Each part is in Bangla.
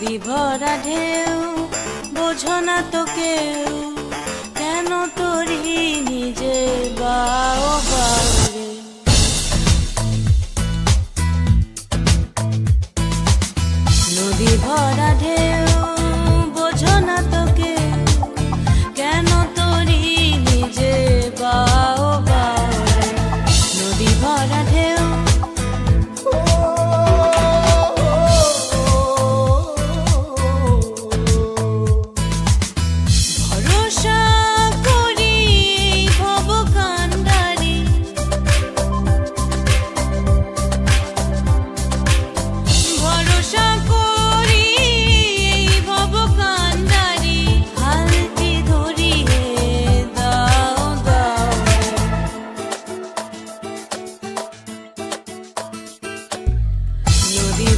নদী ভরা ঢেউ বোঝো না তো কেউ, কেন তোরি নিজে বাও বারে। নদী ভরা ঢেউ বোঝো না তো কেউ, কেন তোরি নিজে বাও বারে। নদী ভরা ঢেউ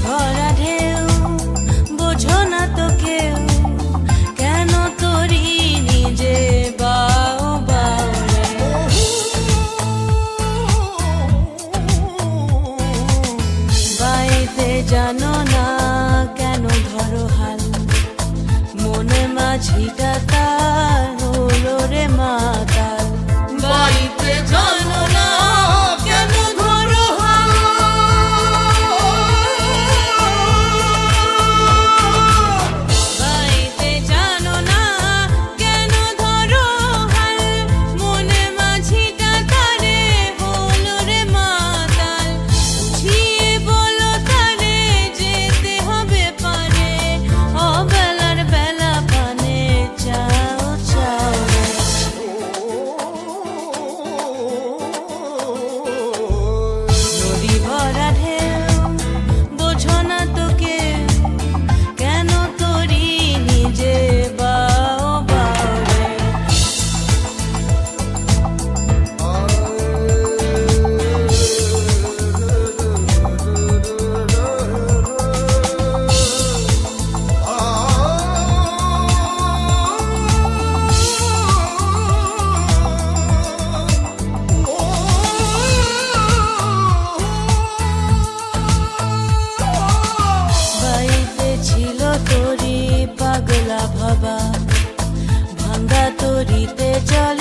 ভরা ঢেউ বোঝো না তো কেউ, কেন তোরি নিজে বাও বারে। বাইতে জানো না কেন ধরো হাল, মনে মাঝিটা তার হলো রে মাতাল। বাইতে জানো না কেন ধরো হাল, ভাবা ভাঙ্গা তরিতে চল